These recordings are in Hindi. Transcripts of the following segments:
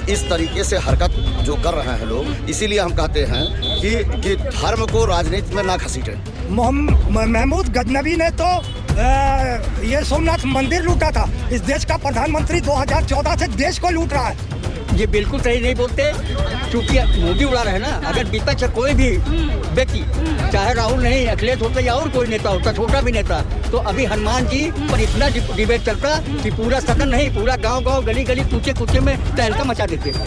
इस तरीके से हरकत जो कर रहे हैं लोग, इसीलिए हम कहते हैं कि धर्म को राजनीति में ना घसीटें। महमूद गजनबी ने तो ये सोमनाथ मंदिर लूटा था। इस देश का प्रधानमंत्री 2014 से देश को लूट रहा है। ये बिल्कुल सही नहीं बोलते, क्योंकि मोदी उड़ा रहे हैं ना। अगर विपक्ष कोई भी व्यक्ति, चाहे राहुल नहीं, अखिलेश होता या और कोई नेता होता, छोटा भी नेता, तो अभी हनुमान जी पर इतना डिबेट चलता कि पूरा सदन नहीं, पूरा गांव गली गली कूचे कूचे में तहलका मचा देते।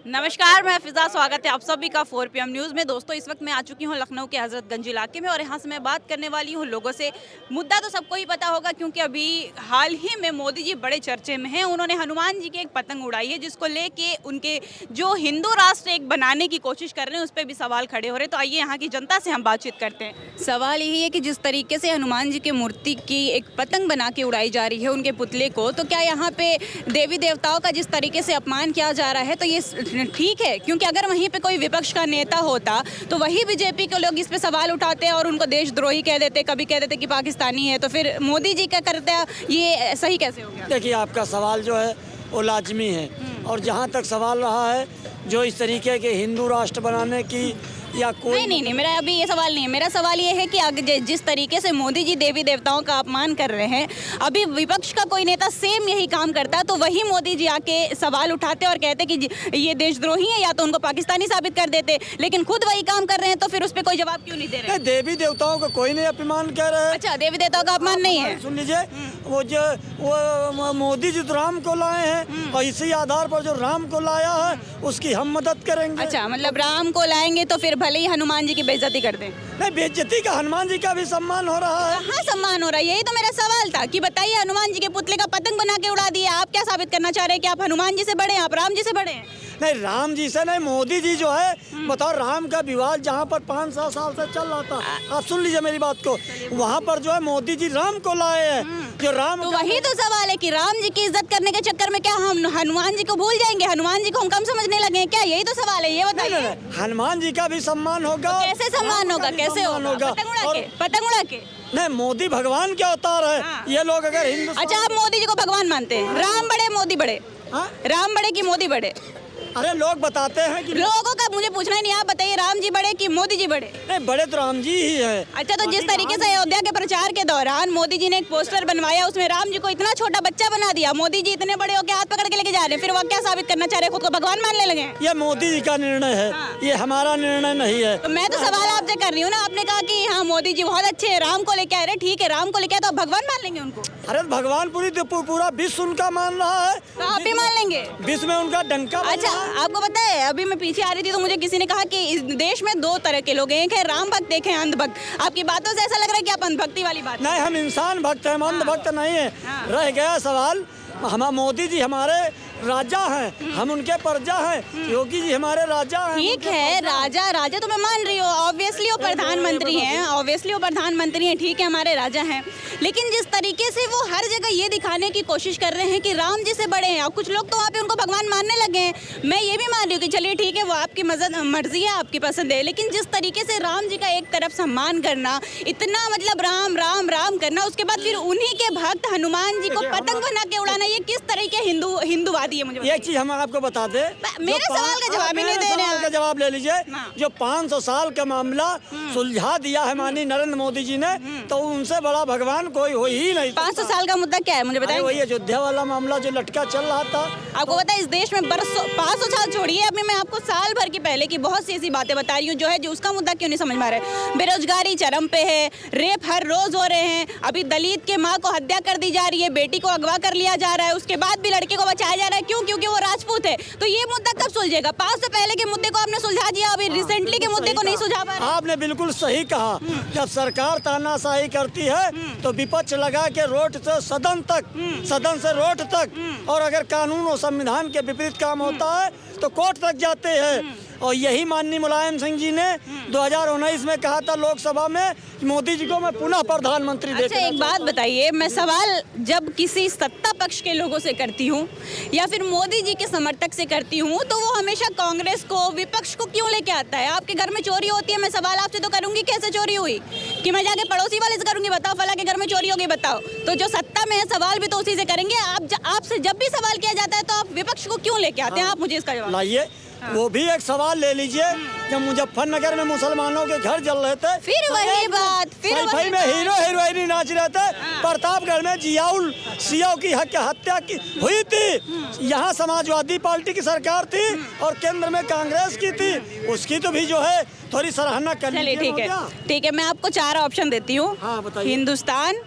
नमस्कार, मैं फिजा, स्वागत है आप सभी का 4 PM न्यूज़ में। दोस्तों, इस वक्त मैं आ चुकी हूँ लखनऊ के हजरतगंज इलाके में और यहाँ से मैं बात करने वाली हूँ लोगों से। मुद्दा तो सबको ही पता होगा, क्योंकि अभी हाल ही में मोदी जी बड़े चर्चे में हैं। उन्होंने हनुमान जी की एक पतंग उड़ाई है, जिसको लेके उनके जो हिंदू राष्ट्र एक बनाने की कोशिश कर रहे हैं, उस पर भी सवाल खड़े हो रहे हैं। तो आइए यहाँ की जनता से हम बातचीत करते हैं। सवाल यही है कि जिस तरीके से हनुमान जी की मूर्ति की एक पतंग बना के उड़ाई जा रही है, उनके पुतले को, तो क्या यहाँ पे देवी देवताओं का जिस तरीके से अपमान किया जा रहा है, तो ये ठीक है? क्योंकि अगर वहीं पे कोई विपक्ष का नेता होता तो वही बीजेपी के लोग इस पे सवाल उठाते और उनको देशद्रोही कह देते, कभी कह देते कि पाकिस्तानी है। तो फिर मोदी जी क्या करते हैं, ये सही कैसे हो गया? देखिए, आपका सवाल जो है वो लाजमी है, और जहाँ तक सवाल रहा है जो इस तरीके के हिंदू राष्ट्र बनाने की या कोई नहीं, मेरा अभी ये सवाल नहीं है। मेरा सवाल ये है कि जिस तरीके से मोदी जी देवी देवताओं का अपमान कर रहे हैं, अभी विपक्ष का कोई नेता सेम यही काम करता है तो वही मोदी जी आके सवाल उठाते और कहते कि ये देशद्रोही है, या तो उनको पाकिस्तानी साबित कर देते। लेकिन खुद वही काम कर रहे हैं, तो फिर उस पर कोई जवाब क्यों नहीं दे रहे? देवी देवताओं का कोई नहीं अपमान कर रहे हैं। अच्छा, देवी देवताओं का अपमान नहीं है। सुन लीजिए, वो मोदी जी तो राम को लाए हैं, और इसी आधार पर जो राम को लाया है उसकी हम मदद करेंगे। अच्छा, मतलब राम को लाएंगे तो फिर भले ही हनुमान जी की बेइज्जती कर दें? नहीं, बेइज्जती का हनुमान जी का भी सम्मान हो रहा है। कहाँ सम्मान हो रहा है? यही तो मेरा सवाल था कि बताइए, हनुमान जी के पुतले का पतंग बना के उड़ा दिया, आप क्या साबित करना चाह रहे हैं कि आप हनुमान जी से बड़े हैं, आप राम जी से बड़े हैं? नहीं, राम जी से नहीं, मोदी जी जो है, बताओ, राम का विवाद जहाँ पर 500 साल से चल रहा था, आप सुन लीजिए मेरी बात को, वहाँ पर जो है मोदी जी राम को लाए हैं। जो राम तो वही तो सवाल है कि राम जी की इज्जत करने के चक्कर में क्या हम हनुमान जी को भूल जाएंगे, हनुमान जी को हम कम समझने लगे हैं क्या? यही तो सवाल है, ये बताइए। हनुमान जी का भी सम्मान होगा। तो कैसे सम्मान होगा, कैसे होगा? पतंग उड़ा के? नहीं, मोदी भगवान के अवतार है। हाँ। ये लोग अगर हिंदू, अच्छा, आप मोदी जी को भगवान मानते हैं? राम बड़े मोदी बड़े? हाँ? राम बड़े की मोदी बड़े? अरे लोग बताते हैं कि लोगों का मुझे पूछना ही नहीं, आप बताइए, राम जी बड़े कि मोदी जी बड़े? नहीं, बड़े तो राम जी ही है। अच्छा, तो जिस तरीके से अयोध्या के प्रचार के दौरान मोदी जी ने एक पोस्टर बनवाया, उसमें राम जी को इतना छोटा बच्चा बना दिया, मोदी जी इतने बड़े होकर हाथ पकड़ के लेके जा रहे हैं, फिर वो क्या साबित करना चाह रहे हैं, खुद को भगवान मानने लगे? ये मोदी जी का निर्णय है। हाँ। ये हमारा निर्णय नहीं है। तो मैं तो सवाल आपसे कर रही हूँ ना, आपने कहा कि हाँ मोदी जी बहुत अच्छे हैं, राम को लेके आ रहे, ठीक है, राम को लेके आए तो आप भगवान मान लेंगे उनको? अरे भगवान पूरा विश्व उनका मान रहा है, तो आप भी मान लेंगे? विश्व में उनका डंका बज अच्छा, रहा है। आपको पता है, अभी मैं पीछे आ रही थी तो मुझे किसी ने कहा कि इस देश में 2 तरह के लोग हैं, एक है राम भक्त, एक है अंधभक्त। आपकी बातों से ऐसा लग रहा है कि आप अंधभक्ति वाली बात? नहीं, हम इंसान भक्त हैं, हम अंध भक्त नहीं है। हाँ। रह गया सवाल, मोदी जी हमारे राजा हैं, हम उनके प्रजा हैं। योगी जी हमारे राजा हैं। ठीक है, राजा तो मैं मान रही हूँ, ऑब्वियसली वो प्रधानमंत्री हैं, ठीक है, हमारे राजा हैं। लेकिन जिस तरीके से वो हर जगह ये दिखाने की कोशिश कर रहे हैं कि राम जी से बड़े हैं, और कुछ लोग तो वहाँ पे उनको भगवान मानने लगे हैं। मैं ये भी मान रही हूँ कि चलिए ठीक है, वो आपकी मर्जी है, आपकी पसंद है, लेकिन जिस तरीके से राम जी का एक तरफ सम्मान करना, इतना मतलब राम राम राम करना, उसके बाद फिर उन्हीं के भक्त हनुमान जी को पतंग बना के उड़ाना, ये किस तरह के हिंदूवादी है? मुझे एक चीज हम आपको बता दें, मेरे सवाल का जवाब ही नहीं दे रहे हैं। का जवाब ले लीजिए। हाँ। जो 500 साल का मामला सुलझा दिया है माननीय नरेंद्र मोदी जी ने, तो उनसे बड़ा भगवान कोई हो ही नहीं। 500 साल का मुद्दा क्या है, मुझे बताइए? वही अयोध्या वाला मामला जो लटका चल रहा था। आपको पता है, इस देश में बरसों 500 साल छोड़िए, अभी मैं आपको साल भर की पहले की बहुत सी ऐसी बातें बता रही हूँ जो उसका मुद्दा क्यों नहीं समझ में आ रहा है। बेरोजगारी चरम पे है, रेप हर रोज हो रहे हैं, अभी दलित के माँ को हत्या कर दी जा रही है, बेटी को अगवा कर लिया जा रहा है, उसके बाद भी लड़के को बचाया जा रहा है। क्यों? क्योंकि वो राजपूत है। तो ये मुद्दा कब सुलझेगा? 500 पहले के मुद्दे को आपने सुलझा दिया, अभी रिसेंटली के मुद्दे को नहीं सुलझा पा रहे। आपने बिल्कुल सही कहा। जब सरकार तानाशाही करती है तो विपक्ष लगा के रोड से सदन तक, सदन से रोड तक, और अगर कानून और संविधान के विपरीत काम होता है तो कोर्ट तक जाते हैं। और यही माननीय मुलायम सिंह जी ने 2019 में कहा था लोकसभा में, मोदी जी को मैं पुनः प्रधानमंत्री। अच्छा, एक बात बताइए, मैं सवाल जब किसी सत्ता पक्ष के लोगों से करती हूँ या फिर मोदी जी के समर्थक से करती हूँ, तो वो हमेशा कांग्रेस को, विपक्ष को क्यों लेके आता है? आपके घर में चोरी होती है, मैं सवाल आपसे तो करूंगी, कैसे चोरी हुई? कि मैं जाके पड़ोसी वाले से करूंगी बताओ, फला के घर में चोरी होगी बताओ। तो जो सत्ता में है सवाल भी तो उसी से करेंगे। आपसे जब भी सवाल किया जाता है तो आप विपक्ष को क्यों लेके आते हैं? आप मुझे इसका जवाब लाइए। वो भी एक सवाल ले लीजिए, जब मुजफ्फरनगर में मुसलमानों के घर जल रहे थे, फिर वही बात, फिर सैफई में हीरो हीरोइनी नाच रहे थे, प्रतापगढ़ में जियाउल सियाओ की हत्या की हुई थी। यहाँ समाजवादी पार्टी की सरकार थी और केंद्र में कांग्रेस की थी, उसकी तो भी जो है थोड़ी सराहना करनी चलिए ठीक है, ठीक है। मैं आपको 4 ऑप्शन देती हूँ। हाँ, बताइए। हिंदुस्तान,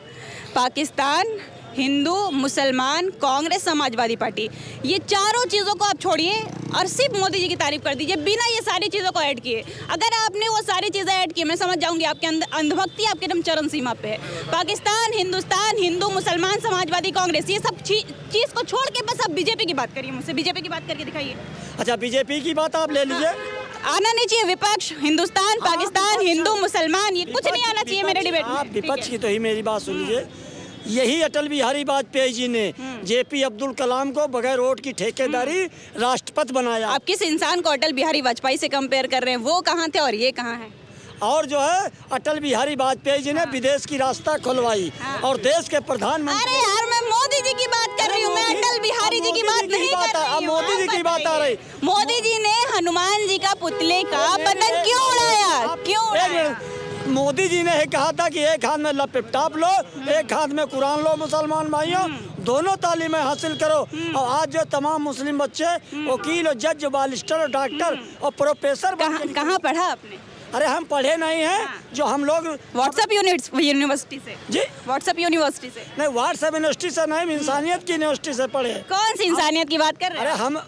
पाकिस्तान, हिंदू, मुसलमान, कांग्रेस, समाजवादी पार्टी। ये चारों चीज़ों को आप छोड़िए और सिर्फ मोदी जी की तारीफ कर दीजिए बिना ये सारी चीज़ों को ऐड किए। अगर आपने वो सारी चीज़ें ऐड की, मैं समझ जाऊंगी आपके अंधभक्ति आपके एकदम चरम सीमा पे है। पाकिस्तान, हिंदुस्तान, हिंदू, मुसलमान, समाजवादी, कांग्रेस, ये सब चीज़ को छोड़ के बस आप बीजेपी की बात करिए। मुझसे बीजेपी की बात करके दिखाइए। अच्छा, बीजेपी की बात आप ले लीजिए। आना नहीं चाहिए विपक्ष, हिंदुस्तान, पाकिस्तान, हिंदू, मुसलमान, ये कुछ नहीं आना चाहिए मेरे डिबेट में। आप विपक्ष की तो ही मेरी बात सुन लीजिए। यही अटल बिहारी वाजपेयी जी ने जेपी अब्दुल कलाम को बगैर वोट की ठेकेदारी राष्ट्रपति बनाया। आप किस इंसान को अटल बिहारी वाजपेयी से कंपेयर कर रहे हैं? वो कहाँ थे और ये कहाँ है? और जो है अटल बिहारी वाजपेयी जी ने विदेश की रास्ता खुलवाई और देश के प्रधानमंत्री। अरे यार, मैं मोदी जी की बात कर रही हूँ, मैं अटल बिहारी जी की बात नहीं कर रही हूँ। मोदी जी की बात आ रही। मोदी जी ने हनुमान जी का पुतले का पतंग क्यों उड़ाया? क्यों उड़ाया? मोदी जी ने कहा था कि एक हाथ में लैपटॉप लो, एक हाथ में कुरान लो, मुसलमान भाइयों दोनों तालीमें हासिल करो। और आज जो तमाम मुस्लिम बच्चे वकील और जज, बालिस्टर, डॉक्टर और प्रोफेसर कहाँ पढ़ा आपने? अरे हम पढ़े नहीं हैं, जो हम लोग व्हाट्सएप यूनिवर्सिटी से। जी, व्हाट्सएप यूनिवर्सिटी से नहीं, व्हाट्सएप यूनिवर्सिटी से नहीं, इंसानियत की यूनिवर्सिटी से पढ़े। कौन सी इंसानियत की बात कर रहे हैं? अरे हम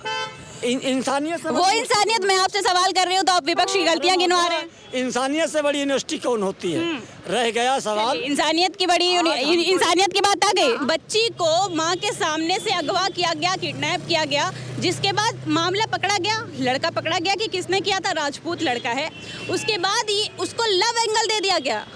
इंसानियत से वो इंसानियत मैं आपसे सवाल कर रही हूँ तो आप विपक्ष की गलतियाँ गिनवा रहे हैं। इंसानियत से बड़ी यूनिवर्सिटी कौन होती है? रह गया सवाल। इंसानियत की बड़ी इंसानियत की बात आ गई। बच्ची को माँ के सामने से अगवा किया गया, किडनैप किया गया, जिसके बाद मामला पकड़ा गया, लड़का पकड़ा गया कि किसने किया था, राजपूत लड़का है। उसके बाद ही उसको लव एंगल दे दिया गया।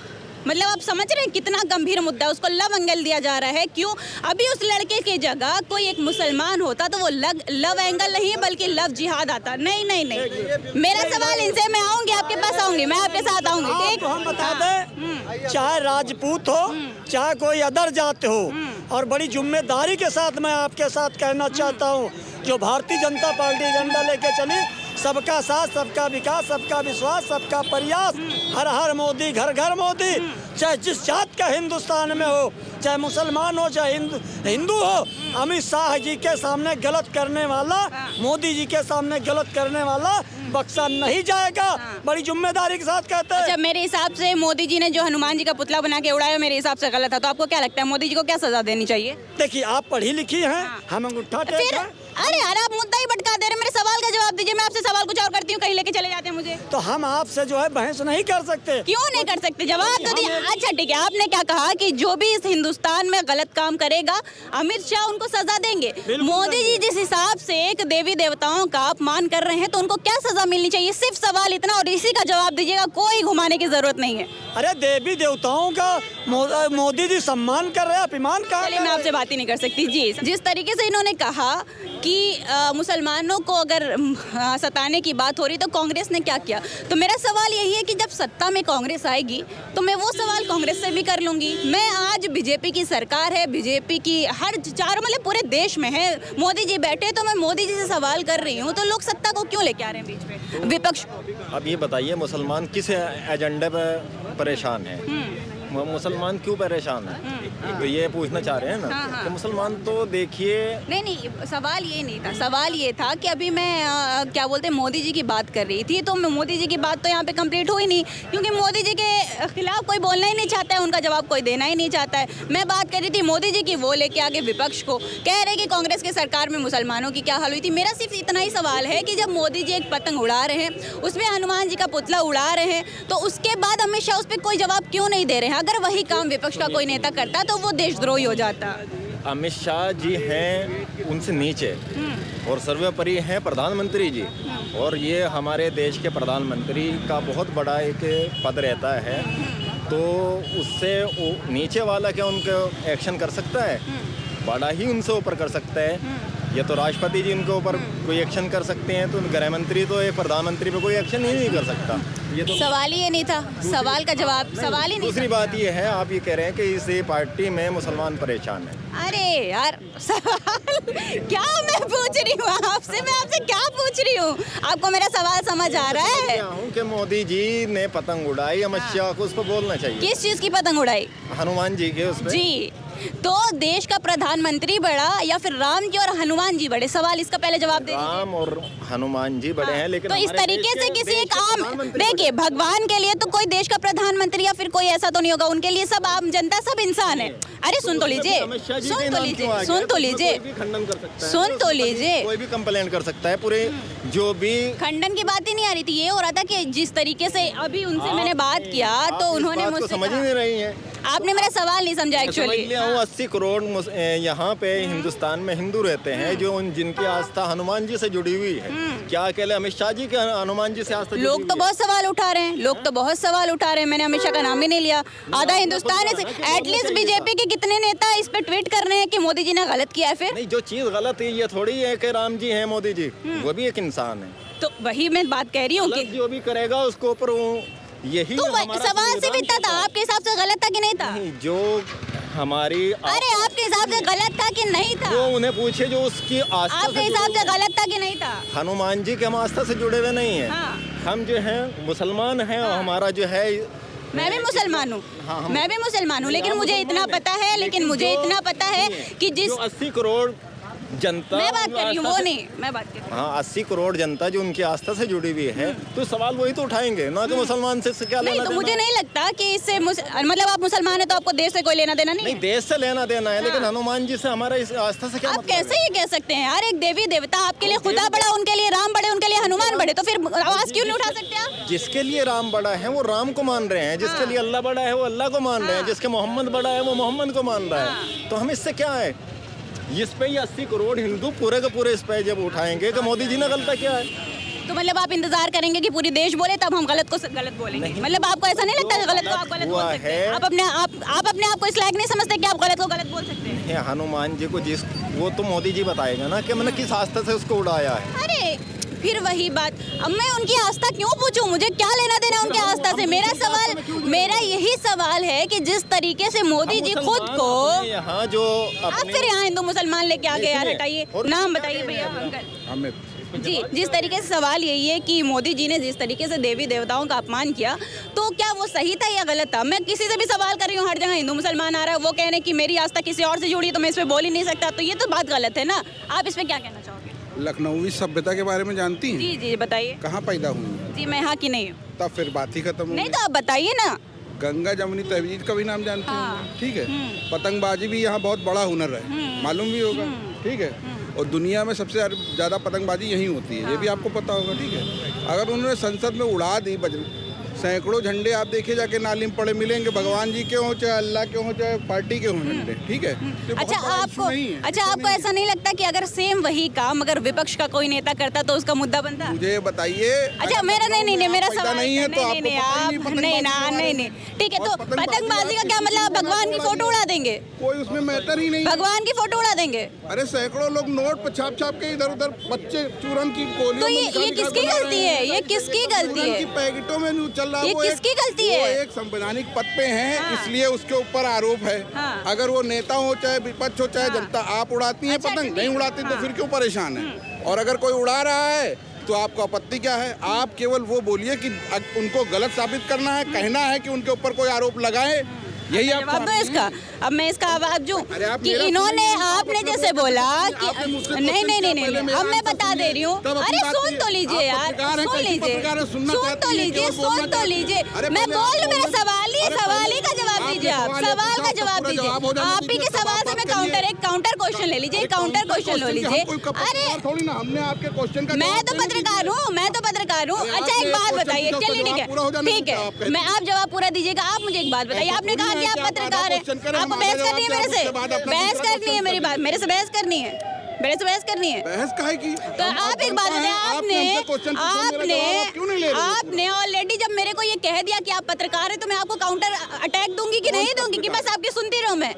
मतलब आप समझ रहे हैं कितना गंभीर मुद्दा है? उसको लव एंगल दिया जा रहा है। क्यों? अभी उस लड़के की जगह कोई एक मुसलमान होता तो वो लव एंगल नहीं बल्कि लव जिहाद आता। नहीं नहीं नहीं, मेरा सवाल इनसे, मैं आऊंगी आपके पास, आऊंगी मैं आपके साथ आऊंगी। ठीक, हम बता दें, चाहे राजपूत हो चाहे कोई अदर जात हो, और बड़ी जिम्मेदारी के साथ मैं आपके साथ कहना चाहता हूँ, जो भारतीय जनता पार्टी एजेंडा लेके चली, सबका साथ, सबका विकास, सबका विश्वास, सबका प्रयास, हर हर मोदी, घर घर मोदी, चाहे जिस जात का हिंदुस्तान में हो, चाहे मुसलमान हो चाहे हिंदू हो, अमित शाह जी के सामने गलत करने वाला, मोदी जी के सामने गलत करने वाला बख्शा नहीं जाएगा। बड़ी जिम्मेदारी के साथ कहते हैं। अच्छा, मेरे हिसाब से मोदी जी ने जो हनुमान जी का पुतला बना के उड़ाया मेरे हिसाब से गलत था। तो आपको क्या लगता है मोदी जी को क्या सजा देनी चाहिए? देखिए, आप पढ़ी लिखी हैं, हम अंगूठा टेक फिर हैं। अरे यार, आप मुद्दा ही भटका दे रहे हैं। मेरे सवाल का जवाब दीजिए। मैं आपसे सवाल कुछ और करती हूँ, कहीं लेके चले जाते हैं मुझे। तो हम आपसे जो है बहस नहीं कर सकते। क्यों नहीं कर सकते? जवाब तो दिया। अच्छा ठीक है, आपने क्या कहा कि जो भी इस हिंदुस्तान में गलत काम करेगा अमित शाह उनको सजा देंगे। मोदी जी जिस हिसाब से एक देवी देवताओं का अपमान कर रहे हैं तो उनको क्या सजा मिलनी चाहिए? सिर्फ सवाल इतना, और इसी का जवाब दीजिएगा, कोई घुमाने की जरूरत नहीं है। अरे देवी देवताओं का मोदी जी सम्मान कर रहे हैं, अपमान कर रहे हैं। मैं आपसे बात ही नहीं कर सकती जी। जिस तरीके से इन्होंने कहा कि मुसलमानों को अगर सताने की बात हो रही तो कांग्रेस ने क्या किया, तो मेरा सवाल यही है कि जब सत्ता में कांग्रेस आएगी तो मैं वो सवाल कांग्रेस से भी कर लूंगी। मैं आज बीजेपी की सरकार है, बीजेपी की हर चारों मतलब पूरे देश में है, मोदी जी बैठे, तो मैं मोदी जी से सवाल कर रही हूँ। तो लोग सत्ता को क्यों लेके आ रहे हैं बीच में, विपक्ष? अब ये बताइए, मुसलमान किस एजेंडे पर परेशान है? मुसलमान क्यों परेशान है? तो ये पूछना चाह रहे हैं ना। तो मुसलमान तो देखिए, नहीं, सवाल ये नहीं था। सवाल ये था कि अभी मैं क्या बोलते हैं मोदी जी की बात कर रही थी, तो मोदी जी की बात तो यहाँ पे कंप्लीट हुई नहीं, क्योंकि मोदी जी के खिलाफ कोई बोलना ही नहीं चाहता है, उनका जवाब कोई देना ही नहीं चाहता है। मैं बात कर रही थी मोदी जी की, वो लेके आगे विपक्ष को कह रहे कि कांग्रेस की सरकार में मुसलमानों की क्या हाल हुई थी। मेरा सिर्फ इतना ही सवाल है कि जब मोदी जी एक पतंग उड़ा रहे हैं, उसमें हनुमान जी का पुतला उड़ा रहे हैं, तो उसके बाद अमित शाह उस पर कोई जवाब क्यों नहीं दे रहे हैं? अगर वही काम विपक्ष का कोई नेता करता तो वो देशद्रोही हो जाता। अमित शाह जी हैं उनसे नीचे और सर्वोपरि हैं प्रधानमंत्री जी, और ये हमारे देश के प्रधानमंत्री का बहुत बड़ा एक पद रहता है, तो उससे नीचे वाला क्या उनको एक्शन कर सकता है? बड़ा ही उनसे ऊपर कर सकता है। ये तो राष्ट्रपति जी उनके ऊपर कोई एक्शन कर सकते हैं, तो गृह मंत्री तो एक प्रधानमंत्री पे कोई एक्शन ही नहीं कर सकता। ये तो सवाल ही ये नहीं था, सवाल का जवाब सवाल ही नहीं दूसरी बात ये है, आप ये कह रहे हैं कि इस पार्टी में मुसलमान परेशान हैं। था। अरे यार सवाल क्या मैं पूछ रही हूँ आपसे, मैं आपसे क्या पूछ रही हूँ? आपको मेरा सवाल समझ आ रहा है? क्या हूँ कि मोदी जी ने पतंग उड़ाई, अमित शाह को उस पर बोलना चाहिए। किस चीज की पतंग उड़ाई? हनुमान जी के उस पे। जी, तो देश का प्रधानमंत्री बड़ा या फिर राम जी और हनुमान जी बड़े? सवाल इसका पहले जवाब दे दीजिए। राम और हनुमान जी बड़े हैं, लेकिन तो इस हमारे तरीके देश से के- किसी देश एक के आम, प्रधानमंत्री देखिए बड़े हैं। भगवान के लिए तो कोई देश का प्रधानमंत्री या फिर कोई ऐसा तो नहीं होगा, उनके लिए सब आम जनता, सब इंसान है। अरे सुन तो लीजिए, अमित शाह जी के सुन तो नाम लीजिए, क्यों आ गया? सुन तो उसमें लीजिए, कोई भी खंडन कर सकता है, सुन तो उसमें लीजिए। कोई भी कंप्लेंट कर सकता है। पूरे जो भी खंडन की बात ही नहीं आ रही थी, ये हो रहा था कि जिस तरीके से अभी उनसे मैंने बात किया आप तो इस उन्होंने बात को मुझसे समझ ही कहा- नहीं रही हैं। आपने मेरा सवाल नहीं समझा मैं समझ एक्चुअली। लिया हूँ, 80 करोड़ यहाँ पे हिंदुस्तान में हिंदू रहते हैं जो जिनकी आस्था हनुमान जी से जुड़ी हुई है। क्या अकेले अमित शाह जी के हनुमान जी से आस्था जुड़ी लोग हुई तो है? बहुत सवाल उठा रहे हैं, लोग तो बहुत सवाल उठा रहे हैं। मैंने अमित शाह का नाम ही नहीं लिया। आधा हिंदुस्तान है, एटलीस्ट बीजेपी के कितने नेता इस पे ट्वीट कर रहे हैं कि मोदी जी ने गलत किया है। फिर नहीं, जो चीज गलत है ये थोड़ी है कि राम जी हैं मोदी जी, वो भी एक इंसान है। तो वही मैं बात कह रही हूँ कि गलत जो भी करेगा उसको ऊपर यही तो हमारा सवाल सिर्फ संविधान इतना था, कहता है। आपके हिसाब से गलत था कि नहीं था? नहीं, जो हमारी अरे आपके हिसाब से गलत था कि नहीं था? वो उन्हें पूछे जो उसकी आस्था आपके से हिसाब जुड़े से हुए हैं। गलत था कि नहीं था? हनुमान जी के हम आस्था से जुड़े हुए नहीं हैं। हाँ। हम जो हैं मुसलमान हैं और हमारा जो है मैं भी मुसलमान हूँ, हाँ, हम- मैं भी मुसलमान हूँ, लेकिन आप मुझे इतना मुसलमान पता हैं। है, लेकिन मुझे जो- इतना पता है कि जिस जो 80 करोड़ जनता मैं बात कर रही हूँ आस्था वो से- नहीं, मैं बात कर रही हूँ। हाँ, 80 करोड़ जनता जो उनकी आस्था से जुड़ी हुई है, तो सवाल वही तो उठाएंगे ना कि मुसलमान से क्या नहीं लेना तो देना मुझे है। नहीं लगता कि इससे मतलब आप मुसलमान है तो आपको देश से कोई लेना देना नहीं नहीं, है। देश से लेना देना है, लेकिन हनुमान जी से हमारा इस आस्था से क्या आप मतलब कैसे है? ये कह सकते हैं यार? एक देवी देवता आपके लिए खुदा बड़ा, उनके लिए राम बड़े, उनके लिए हनुमान बड़े, तो फिर आवाज क्यों नहीं उठा सकते आप? जिसके लिए राम बड़ा है वो राम को मान रहे हैं, जिसके लिए अल्लाह बड़ा है वो अल्लाह को मान रहे हैं, जिसके मोहम्मद बड़ा है वो मोहम्मद को मान रहा है। तो हम इससे क्या है, इस पे ही 80 करोड़ हिंदू पूरे के पूरे इस पे जब उठाएंगे कि मोदी जी ने गलत क्या है। तो मतलब आप इंतजार करेंगे कि पूरी देश बोले तब हम गलत को गलत बोलेंगे? मतलब आपको ऐसा नहीं लगता कि गलत को आप गलत बोल हुआ सकते हैं? है। आप अपने आप को इस लायक नहीं समझते कि आप गलत को गलत बोल सकते हैं? ये हनुमान जी को जिस वो तो मोदी जी बताएगा ना कि मैंने किस आस्था से उसको उड़ाया है। अरे फिर वही बात, अब मैं उनकी आस्था क्यों पूछूं? मुझे क्या लेना देना उनकी आस्था से? मेरा यही सवाल है कि जिस तरीके से मोदी जी खुद को, यहाँ जो आप अपने फिर यहाँ हिंदू मुसलमान लेके आ गए यार, देखिए, हटाइए और नाम बताइए भैया अंकल जी। जिस तरीके से सवाल यही है कि मोदी जी ने जिस तरीके से देवी देवताओं का अपमान किया, तो क्या वो सही था या गलत था? मैं किसी से भी सवाल कर रही हूँ, हर जगह हिंदू मुसलमान आ रहा है, वो कह रहे हैं कि मेरी आस्था किसी और से जुड़ी है तो मैं इस पे बोल ही नहीं सकता, तो ये तो बात गलत है ना। आप इस पे क्या कहना चाहोगे? लखनवी सभ्यता के बारे में जानती हैं? जी जी बताइए। कहाँ पैदा हुई हैं? जी मैं यहाँ की नहीं हूँ। तब फिर बात ही खत्म हो नहीं गई। तो आप बताइए ना। गंगा जमुनी तहजीब का भी नाम जानते हाँ। हैं? ठीक है। पतंगबाजी भी यहाँ बहुत बड़ा हुनर है, मालूम भी होगा। ठीक है। और दुनिया में सबसे ज़्यादा पतंगबाजी यहीं होती है, ये भी आपको पता होगा। ठीक है। अगर उन्होंने संसद में उड़ा दी सैकड़ों झंडे आप देखिए जाके नाली में पड़े मिलेंगे, भगवान जी के हों चाहे अल्लाह के हों चाहे पार्टी के हों झंडे। ठीक है। तो बहुत अच्छा बड़ा आपको issue नहीं है। अच्छा आपको ऐसा नहीं लगता कि अगर सेम वही काम अगर विपक्ष का कोई नेता करता तो उसका मुद्दा बनता? मुझे बताइए। अच्छा मेरा नहीं मेरा पैदा सवाल नहीं है तो आपको नहीं पता ही आप नहीं पतंगबाजी के बारे में। नहीं ठीक है। और तो पतंगबाजी का क्या मतलब? आप भगवान की फोटो उड़ा देंगे? कोई उसमें मैटर ही नहीं है। भगवान की फोटो उड़ा देंगे? अरे सैकड़ों लोग नोट पर छाप छाप के इधर उधर बच्चे चूरन की गोलियों तो में ये निकाल किसकी निकाल बना गलती रहे है? हैं। ये किसकी गलती चूरन है? की पैकेटों में न्यूज़ चल रहा है। ये वो किसकी गलती वो है? एक संवैधानिक पद पे हैं, हाँ। इसलिए उसके ऊपर आरोप है। हाँ। अगर वो नेता हो चाहे विपक्ष हो चाहे हाँ। जनता, आप उड़ाती हैं अच्छा, पतंग, ठीक नहीं है। उड़ाती तो हाँ। फिर क्यों परेशान है? और अगर कोई उड़ा रहा है तो आपको आपत्ति क्या है? आप केवल वो बोलिए कि उनको गलत साबित करना है, कहना है कि उनके ऊपर कोई आरोप लगाए, यही आप जवाब दो इसका। अब मैं इसका जवाब दूं अरे आप कि मेरा इन्होंने सुनिए, आपने आप जैसे अपना बोला क्वेश्चन कि आपने मुझसे नहीं क्वेश्चन नहीं किया, नहीं पहले नहीं मेरा अब मैं आंसर बता सुनिए, दे रही हूँ। तब अपनी अरे बात सुन कीजिए। तो लीजिए आप यार, पत्रकार हैं, सुन कैसी लीजिए, पत्रकार हैं, सुनना सुन चाहती तो हैं, लीजिए, केवल बोलना सुन तो चाहती हैं। लीजिए। अरे मैं पहले बोल आप मेरा बोलो। सवाल ही अरे सवाल ही का पहले जवाब आपने दीजिए। आप सवाल सवाल का पूछा, जवाब पूरा दीजिए। जवाब हो जाने आप ही के दीजिए, तब सवाल आप से मैं बात करिए। एक काउंटर क्वेश्चन ले लीजिए, काउंटर क्वेश्चन ले लीजिए। अरे थोड़ी ना, हमने आपके क्वेश्चन का मैं जवाब तो देने पत्रकार दीजिए। हूँ, मैं तो पत्रकार हूँ। अरे अच्छा आपने एक बात क्वेश्चन बताइए, पूछा, चलिए उसका ठीक जवाब पूरा हो है जाने ठीक दीजिए, आप है। कहते मैं आप जवाब पूरा दीजिएगा। आप मुझे एक बात बताइए, ऐसा आपने कहा थोड़ी कि है आप कि आप पत्रकार आधा हैं, क्वेश्चन करें, आपको हम बहस आधा करनी है जवाब मेरे दें, से? उसके बाद अपना बहस दूसरा करनी है क्वेश्चन मेरी बात, मेरे से बहस करनी है, मेरे से बहस करनी है। बहस काहे की? तो आप एक बात बताइए, आपने ऑलरेडी जब मेरे को ये कह दिया कि आप पत्रकार हैं तो मैं आपको काउंटर अटैक दूंगी कि नहीं दूंगी कि बस आपकी सुनती रहूं मैं?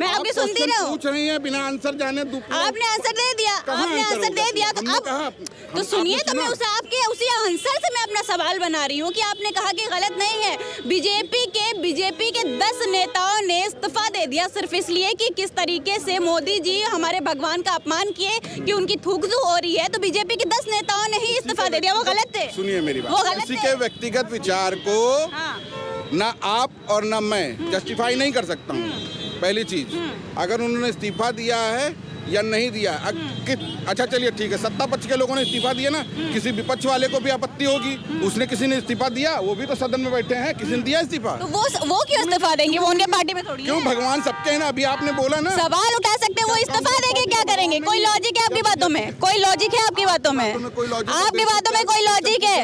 मैं आपकी आप सुनती क्वेश्चन रहूं। पूछ रही हैं बिना आंसर जाने आपने आंसर दे दिया, कहाँ आपने आंसर आंसर होगा? दे दिया तो हमने अब कहा- तो हम- सुनिए, आपने तो मैं सुना? उसी आंसर से मैं अपना सवाल बना रही हूँ कि आपने कहा कि गलत नहीं है। बीजेपी के 10 नेताओं ने इस्तीफा दे दिया सिर्फ इसलिए कि किस तरीके से मोदी जी हमारे भगवान का अपमान किए कि उनकी थूकजू हो रही है, तो बीजेपी के 10 नेताओं ने ही इस्तीफा दे दिया। वो गलत थे? सुनिए मेरी वो बात, गलत किसी थे? के व्यक्तिगत विचार को हाँ। ना आप और ना मैं जस्टिफाई नहीं कर सकता हूँ। पहली चीज, अगर उन्होंने इस्तीफा दिया है या नहीं दिया, अच्छा चलिए ठीक है, सत्ता पक्ष के लोगों ने इस्तीफा दिया ना, किसी विपक्ष वाले को भी आपत्ति होगी, उसने किसी ने इस्तीफा दिया, वो भी तो सदन में बैठे हैं, किसी ने दिया इस्तीफा? तो वो क्यों इस्तीफा देंगे? वो उनके पार्टी में थोड़ी क्यों? है। भगवान सबके हैं ना, अभी आपने बोला ना। सवाल उठा सकते हैं, वो इस्तीफा देके क्या करेंगे? कोई लॉजिक है आपकी बातों में? कोई लॉजिक है आपकी बातों में? आपकी बातों में कोई लॉजिक है?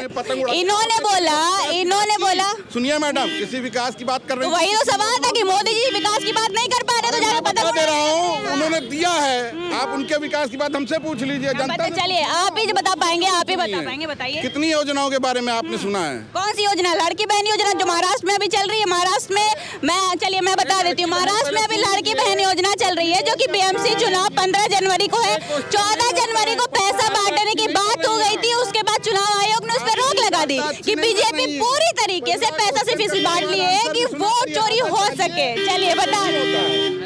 इन्होंने बोला सुनिए मैडम, किसी विकास की बात कर रहे तो वही तो सवाल था कि मोदी जी विकास की बात नहीं कर पा रहे, तो जाकर पता दे रहा हूँ, उन्होंने दिया है, आप उनके विकास की बात हमसे पूछ लीजिए। जनता ने- चलिए आप ही बता पाएंगे, आप ही बता पाएंगे, बताइए कितनी योजनाओं के बारे में आपने सुना है? कौन सी योजना? लड़की बहन योजना जो महाराष्ट्र में अभी चल रही है। महाराष्ट्र में मैं बता देती हूँ, महाराष्ट्र में अभी लड़की बहन योजना चल रही है जो कि बीएमसी चुनाव 15 जनवरी को है। 14 जनवरी को पैसा बांटने की बात हो गई थी, उसके बाद चुनाव आयोग ने उस पर रोक लगा दी कि बीजेपी पूरी तरीके से पैसा सिर्फ इसलिए बांट लिए है कि वोट चोरी हो सके। चलिए बता देते,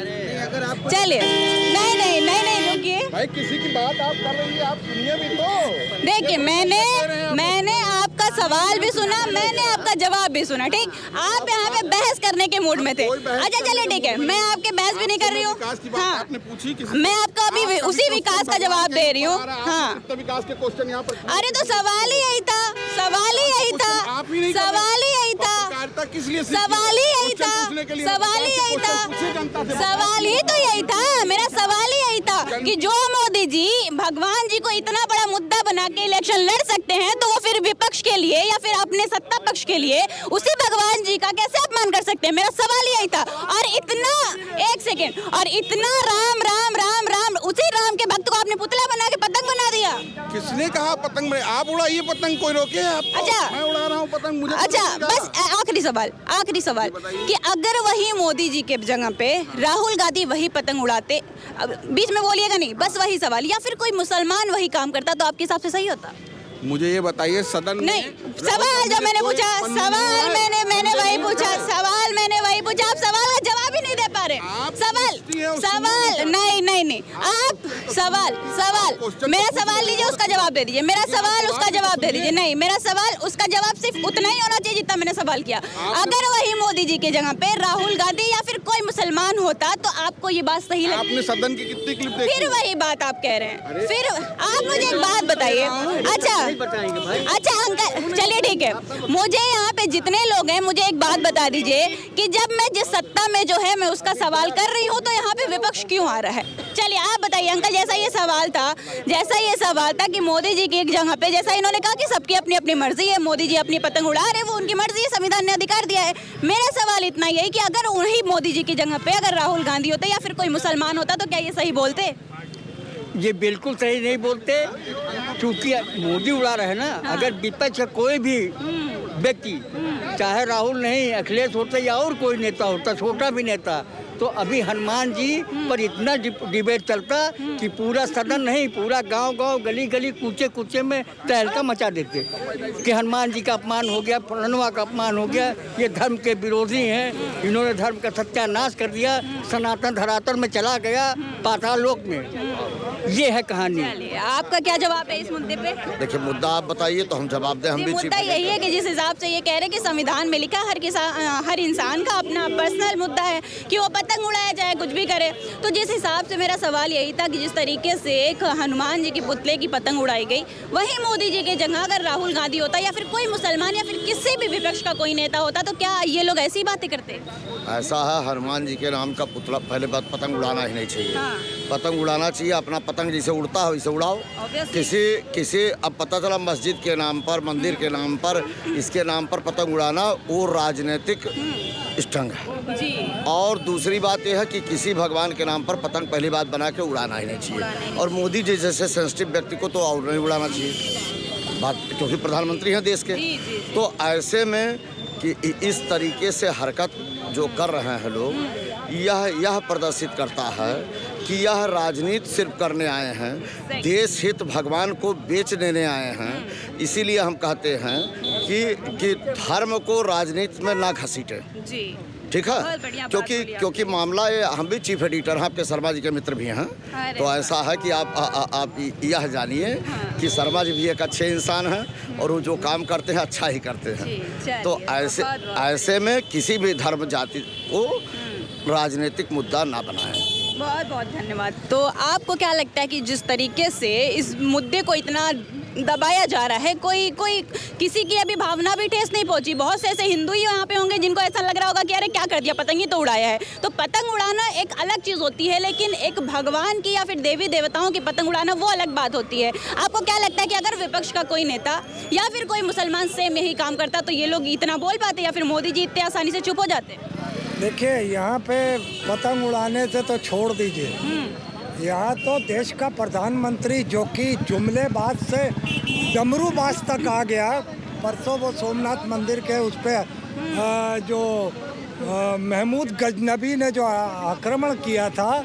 चलिए नहीं रुकिए भाई, किसी की बात आप कर रही है, आप सुनिए भी तो। देखिए, मैंने आपका सवाल भी सुना, मैंने आपका जवाब भी सुना, ठीक। आप यहाँ पे बहस करने के मूड में थे। अच्छा चलिए ठीक है, मैं आपके बहस भी नहीं कर रही हूँ। हाँ, आपने पूछी किसी मैं आपको अभी उसी विकास का जवाब दे रही हूँ। हाँ, विकास के क्वेश्चन यहाँ पर। अरे तो सवाल ही यही था, सवाल ही यही था, आप ही नहीं कर रहे। सवाल ही यही था, पत्रकारिता किस लिए सीखी? सवाल ही यही क्वेश्चन था, पूछने के लिए सवाल ही यही था, पूछिए जनता से। सवाल ही तो यही था। मेरा सवाल ही यही था कि जो मोदी जी भगवान जी को इतना बड़ा मुद्दा बना के इलेक्शन लड़ सकते हैं, तो वो फिर विपक्ष के लिए या फिर अपने सत्ता पक्ष के लिए उसी भगवान जी का कैसे अपमान कर सकते हैं? मेरा सवाल यही था। और इतना, एक सेकेंड, और इतना राम राम राम राम, उसी राम के भक्त को आपने पुतला बना के पतंग बना दिया। किसने कहा पतंग में? आप उड़ाइए पतंग, कोई रोके आपको? अच्छा। मैं उड़ा रहा हूँ पतंग, मुझे अच्छा, पता नहीं बस चला। आखिरी सवाल कि अगर वही मोदी जी के जगह पे राहुल गांधी वही पतंग उड़ाते, अब बीच में बोलिएगा नहीं, बस वही सवाल, या फिर कोई मुसलमान वही काम करता, तो आपके हिसाब से सही होता? मुझे ये बताइए, सदन में नहीं, सवाल जो मैंने पूछा, सवाल मैंने वही पूछा, सवाल मैंने वही पूछा, आप सवाल का जवाब ही नहीं दे पा रहे। सवाल नहीं, आप सवाल मेरा सवाल लीजिए, उसका जवाब दे दीजिए। मेरा सवाल उसका जवाब दे दीजिए। नहीं, मेरा सवाल उसका जवाब सिर्फ उतना ही होना चाहिए जितना मैंने सवाल किया। अगर वही मोदी जी के जगह पे राहुल गांधी या फिर कोई मुसलमान होता, तो आपको ये बात सही लगती? आपने सदन की कितनी क्लिप देखी? फिर वही बात आप कह रहे हैं। फिर आप मुझे एक बात बताइए। अच्छा अंकल, चलिए ठीक है, मुझे यहाँ पे जितने लोग हैं, मुझे एक बात बता दीजिए कि जब मैं जिस सत्ता में जो है मैं उसका सवाल कर रही हूँ, तो यहाँ पे विपक्ष क्यों आ रहा है? चलिए आप बताइए अंकल, जैसा ये सवाल था कि मोदी जी की एक जगह पे, जैसा इन्होंने कहा कि सबकी अपनी अपनी मर्जी है, मोदी जी अपनी पतंग उड़ा रहे, वो उनकी मर्जी है, संविधान ने अधिकार दिया है। मेरा सवाल इतना ही है कि अगर उन्हीं मोदी जी की जगह पे अगर राहुल गांधी होते या फिर कोई मुसलमान होता, तो क्या ये सही बोलते? ये बिल्कुल सही नहीं बोलते, क्योंकि मोदी उड़ा रहे हैं ना। अगर विपक्ष का कोई भी व्यक्ति, चाहे राहुल नहीं, अखिलेश होता या और कोई नेता होता, छोटा भी नेता, तो अभी हनुमान जी पर इतना डिबेट चलता कि पूरा सदन नहीं, पूरा गांव गली गली कूचे कूचे में तहलका मचा देते कि हनुमान जी का अपमान हो गया, फलनवा का अपमान हो गया, ये धर्म के विरोधी हैं, इन्होंने धर्म का सत्यानाश कर दिया, सनातन धरातल में चला गया, पाताल लोक में। ये है कहानी। चलिए, आपका क्या जवाब है इस मुद्दे पे? देखिए, मुद्दा आप बताइए तो हम जवाब दें। हम भी मुद्दा यही है कि जिस हिसाब से ये कह रहे हैं कि संविधान में लिखा हर इंसान का अपना पर्सनल मुद्दा है कि वो पतंग उड़ाया जाए, कुछ भी करे। तो जिस हिसाब से मेरा सवाल यही था कि जिस तरीके से एक हनुमान जी की पुतले की पतंग उड़ाई गई, वही मोदी जी की जगह अगर राहुल गांधी होता या फिर कोई मुसलमान या फिर किसी भी विपक्ष का कोई नेता होता, तो क्या ये लोग ऐसी बातें करते? ऐसा है, हनुमान जी के नाम का पुतला, पहले बात पतंग उड़ाना ही नहीं चाहिए। पतंग उड़ाना चाहिए, अपना पतंग जैसे उड़ता है वैसे उड़ाओ। किसी अब पता चला मस्जिद के नाम पर, मंदिर के नाम पर, इसके नाम पर पतंग उड़ाना वो राजनीतिक स्टंग है जी। और दूसरी बात यह है कि किसी भगवान के नाम पर पतंग पहली बात बना के उड़ाना ही नहीं चाहिए। और मोदी जी जैसे सेंसिटिव व्यक्ति को तो और नहीं उड़ाना चाहिए, बात क्योंकि प्रधानमंत्री हैं देश के। तो ऐसे में कि इस तरीके से हरकत जो कर रहे हैं लोग, यह प्रदर्शित करता है कि यह राजनीति सिर्फ करने आए हैं, देश हित भगवान को बेच देने आए हैं। इसीलिए हम कहते हैं कि धर्म को राजनीति में ना घसीटे। जी ठीक है, क्योंकि मामला ये, हम भी चीफ एडिटर हैं, आपके शर्मा जी के मित्र भी हैं, तो ऐसा है कि आप यह जानिए कि शर्मा जी भी एक अच्छे इंसान हैं और वो जो काम करते हैं अच्छा ही करते हैं। तो ऐसे में किसी भी धर्म जाति को राजनीतिक मुद्दा ना बनाएं। बहुत बहुत धन्यवाद। तो आपको क्या लगता है कि जिस तरीके से इस मुद्दे को इतना दबाया जा रहा है, कोई किसी की अभी भावना भी ठेस नहीं पहुंची? बहुत से ऐसे हिंदू ही यहाँ पे होंगे जिनको ऐसा लग रहा होगा कि अरे क्या कर दिया, पतंग ही तो उड़ाया है। तो पतंग उड़ाना एक अलग चीज़ होती है, लेकिन एक भगवान की या फिर देवी देवताओं की पतंग उड़ाना वो अलग बात होती है। आपको क्या लगता है कि अगर विपक्ष का कोई नेता या फिर कोई मुसलमान सेम यही काम करता तो ये लोग इतना बोल पाते या फिर मोदी जी इतने आसानी से चुप हो जाते? देखिए, यहाँ पे पतंग उड़ाने से तो छोड़ दीजिए, यहाँ तो देश का प्रधानमंत्री जो कि जुमलेबाज से डमरूबाज तक आ गया। परसों वो सोमनाथ मंदिर के उस पर जो महमूद गजनबी ने जो आक्रमण किया था,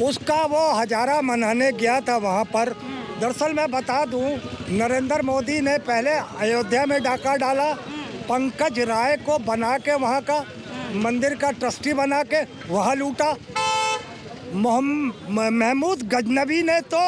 उसका वो हजारा मनाने गया था वहाँ पर। दरअसल मैं बता दूँ, नरेंद्र मोदी ने पहले अयोध्या में डाका डाला, पंकज राय को बना के वहाँ का मंदिर का ट्रस्टी बना के वहाँ लूटा। महमूद गजनबी ने तो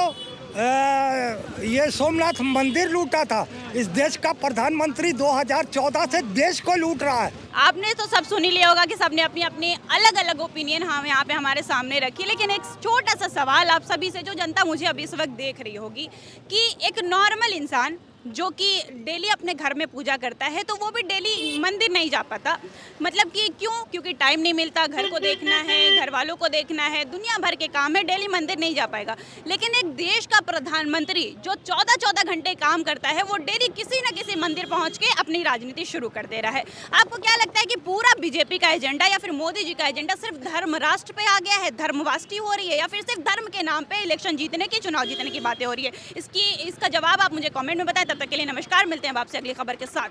ये सोमनाथ मंदिर लूटा था। इस देश का प्रधानमंत्री 2014 से देश को लूट रहा है। आपने तो सब सुन ही लिया होगा कि सबने अपनी अपनी अलग अलग ओपिनियन हम यहाँ पे हमारे सामने रखी, लेकिन एक छोटा सा सवाल आप सभी से, जो जनता मुझे अभी इस वक्त देख रही होगी, कि एक नॉर्मल इंसान जो कि डेली अपने घर में पूजा करता है, तो वो भी डेली मंदिर नहीं जा पाता। मतलब कि क्यों? क्योंकि टाइम नहीं मिलता, घर को देखना है, घर वालों को देखना है, दुनिया भर के काम है, डेली मंदिर नहीं जा पाएगा। लेकिन एक देश का प्रधानमंत्री जो 14-14 घंटे काम करता है, वो डेली किसी न किसी मंदिर पहुंच के अपनी राजनीति शुरू कर दे रहा है। आपको क्या लगता है कि पूरा बीजेपी का एजेंडा या फिर मोदी जी का एजेंडा सिर्फ धर्म राष्ट्र पे आ गया है, धर्मवाष्टी हो रही है, या फिर सिर्फ धर्म के नाम पे इलेक्शन जीतने की, चुनाव जीतने की बातें हो रही है? इसका जवाब आप मुझे कमेंट में बताएं। तब तक के लिए नमस्कार, मिलते हैं आपसे अगली खबर के साथ।